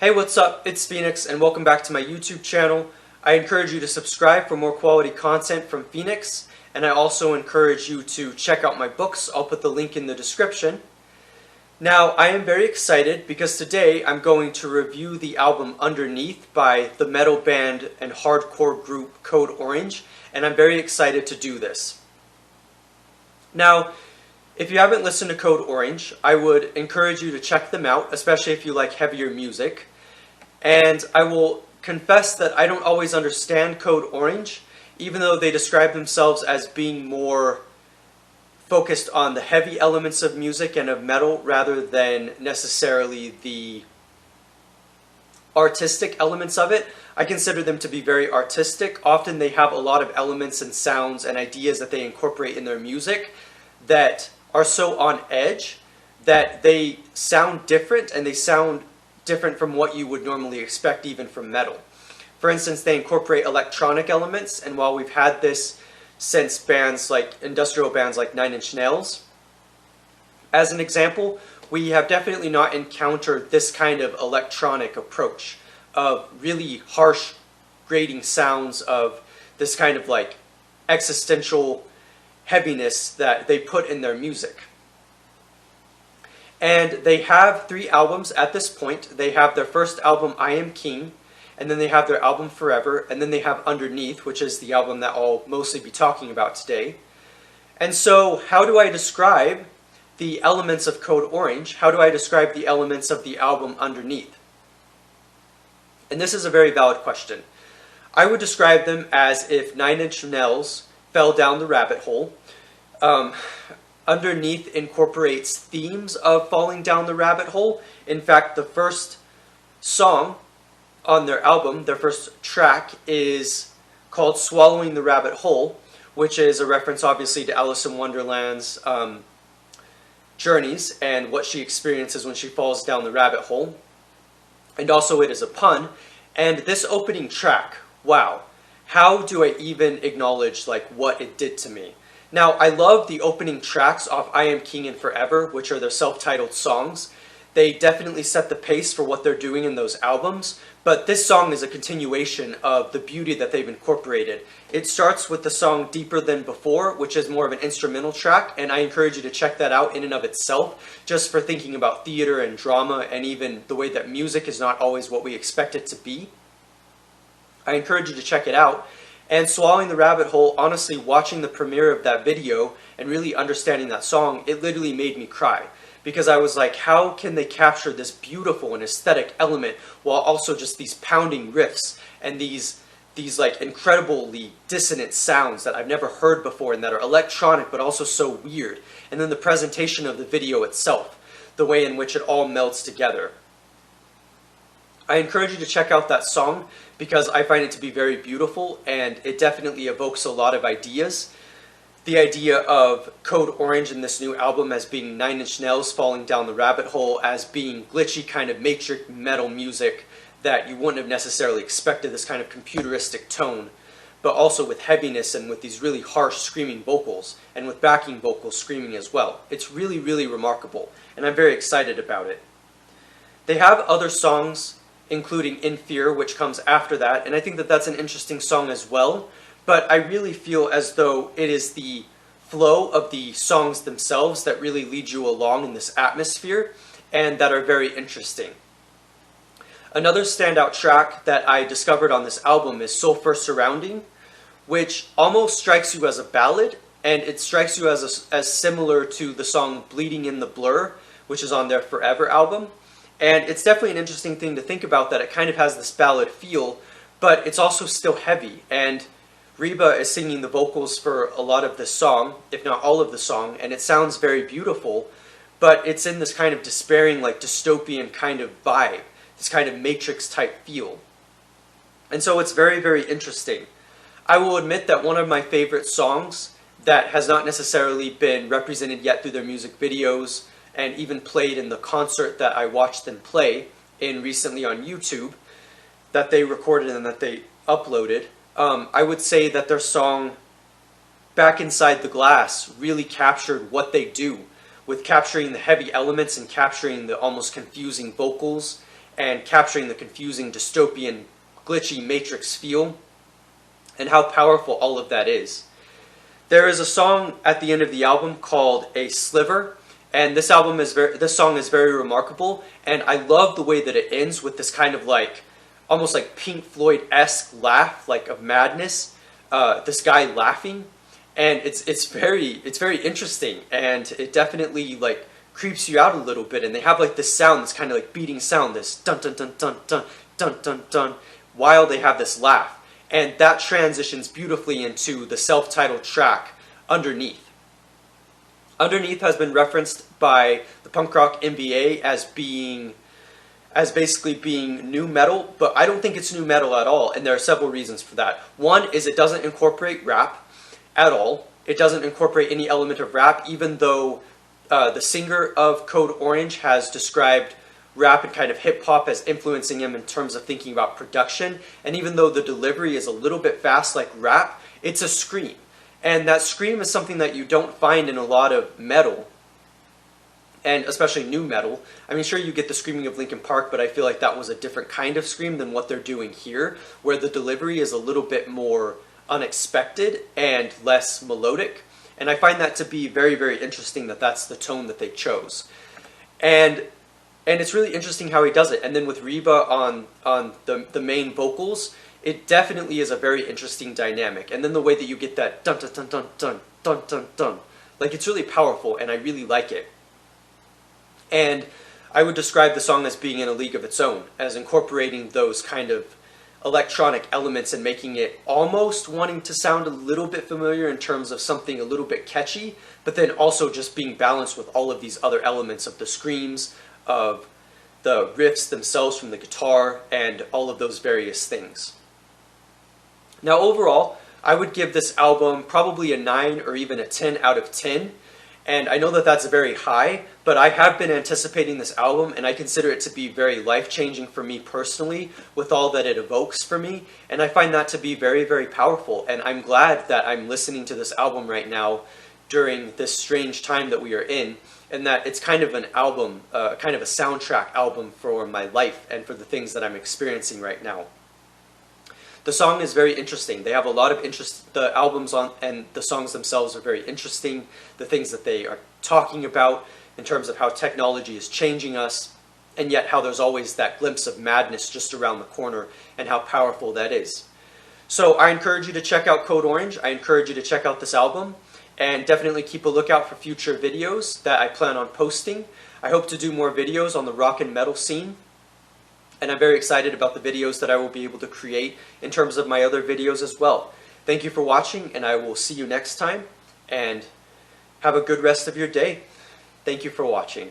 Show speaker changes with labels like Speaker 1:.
Speaker 1: Hey, what's up? It's Phoenix and welcome back to my YouTube channel. I encourage you to subscribe for more quality content from Phoenix, and I also encourage you to check out my books. I'll put the link in the description. Now, I am very excited because today I'm going to review the album Underneath by the metal band and hardcore group Code Orange, and I'm very excited to do this. Now, if you haven't listened to Code Orange, I would encourage you to check them out, especially if you like heavier music. And I will confess that I don't always understand Code Orange, even though they describe themselves as being more focused on the heavy elements of music and of metal rather than necessarily the artistic elements of it. I consider them to be very artistic. Often they have a lot of elements and sounds and ideas that they incorporate in their music that are so on edge that they sound different, and they sound different from what you would normally expect even from metal. For instance, they incorporate electronic elements, and while we've had this since bands like industrial bands like Nine Inch Nails, as an example, we have definitely not encountered this kind of electronic approach of really harsh grating sounds, of this kind of like existential heaviness that they put in their music. And they have 3 albums at this point. They have their first album, I Am King, and then they have their album Forever, and then they have Underneath, which is the album that I'll mostly be talking about today. And so, how do I describe the elements of Code Orange? How do I describe the elements of the album Underneath? And this is a very valid question. I would describe them as if Nine Inch Nails fell down the rabbit hole. Underneath incorporates themes of falling down the rabbit hole. In fact, the first song on their album, their first track, is called Swallowing the Rabbit Hole, which is a reference obviously to Alice in Wonderland's journeys and what she experiences when she falls down the rabbit hole. And also it is a pun. And this opening track, wow, how do I even acknowledge like what it did to me? Now, I love the opening tracks off I Am King and Forever, which are their self-titled songs. They definitely set the pace for what they're doing in those albums, but this song is a continuation of the beauty that they've incorporated. It starts with the song Deeper Than Before, which is more of an instrumental track, and I encourage you to check that out in and of itself, just for thinking about theater and drama and even the way that music is not always what we expect it to be. I encourage you to check it out. And Swallowing the Rabbit Hole, honestly, watching the premiere of that video and really understanding that song, it literally made me cry. Because I was like, how can they capture this beautiful and aesthetic element while also just these pounding riffs and these like incredibly dissonant sounds that I've never heard before and that are electronic but also so weird. And then the presentation of the video itself, the way in which it all melds together. I encourage you to check out that song because I find it to be very beautiful, and it definitely evokes a lot of ideas. The idea of Code Orange in this new album as being Nine Inch Nails falling down the rabbit hole, as being glitchy kind of matrix metal music that you wouldn't have necessarily expected, this kind of computeristic tone, but also with heaviness and with these really harsh screaming vocals, and with backing vocals screaming as well. It's really, really remarkable, and I'm very excited about it. They have other songs, including In Fear, which comes after that, and I think that that's an interesting song as well, but I really feel as though it is the flow of the songs themselves that really lead you along in this atmosphere, and that are very interesting. Another standout track that I discovered on this album is Sulfur Surrounding, which almost strikes you as a ballad, and it strikes you as similar to the song Bleeding in the Blur, which is on their Forever album. And it's definitely an interesting thing to think about, that it kind of has this ballad feel, but it's also still heavy. And Reba is singing the vocals for a lot of this song, if not all of the song, and it sounds very beautiful, but it's in this kind of despairing, like dystopian kind of vibe, this kind of Matrix type feel. And so it's very, very interesting. I will admit that one of my favorite songs that has not necessarily been represented yet through their music videos, and even played in the concert that I watched them play in recently on YouTube, that they recorded and that they uploaded, I would say that their song Back Inside the Glass really captured what they do with capturing the heavy elements and capturing the almost confusing vocals and capturing the confusing dystopian glitchy Matrix feel and how powerful all of that is. There is a song at the end of the album called A Sliver, and this song is very remarkable, and I love the way that it ends with this kind of like almost like Pink Floyd-esque laugh, like of madness. This guy laughing, and it's very interesting, and it definitely like creeps you out a little bit. And they have like this sound, this kind of like beating sound, this dun dun dun dun dun dun dun dun, while they have this laugh, and that transitions beautifully into the self-titled track Underneath. Underneath has been referenced by the punk rock MBA as basically being new metal, but I don't think it's new metal at all, and there are several reasons for that. One is it doesn't incorporate rap at all. It doesn't incorporate any element of rap, even though the singer of Code Orange has described rap and kind of hip-hop as influencing him in terms of thinking about production, and even though the delivery is a little bit fast like rap, it's a scream. And that scream is something that you don't find in a lot of metal, and especially new metal. I mean, sure, you get the screaming of Linkin Park, but I feel like that was a different kind of scream than what they're doing here, where the delivery is a little bit more unexpected and less melodic. And I find that to be very interesting, that that's the tone that they chose. And it's really interesting how he does it. And then with Reba on the main vocals, it definitely is a very interesting dynamic. And then the way that you get that dun dun dun dun dun dun dun dun, like it's really powerful, and I really like it. And I would describe the song as being in a league of its own, as incorporating those kind of electronic elements and making it almost wanting to sound a little bit familiar in terms of something a little bit catchy, but then also just being balanced with all of these other elements of the screams, of the riffs themselves from the guitar, and all of those various things. Now overall, I would give this album probably a 9 or even a 10 out of 10. And I know that that's very high, but I have been anticipating this album, and I consider it to be very life-changing for me personally, with all that it evokes for me, and I find that to be very powerful. And I'm glad that I'm listening to this album right now during this strange time that we are in, and that it's kind of an album, kind of a soundtrack album for my life and for the things that I'm experiencing right now. The song is very interesting. They have a lot of interest. The albums on and the songs themselves are very interesting. The things that they are talking about in terms of how technology is changing us, and yet how there's always that glimpse of madness just around the corner, and how powerful that is. So I encourage you to check out Code Orange. I encourage you to check out this album, and definitely keep a lookout for future videos that I plan on posting. I hope to do more videos on the rock and metal scene, and I'm very excited about the videos that I will be able to create in terms of my other videos as well. Thank you for watching, and I will see you next time, and have a good rest of your day. Thank you for watching.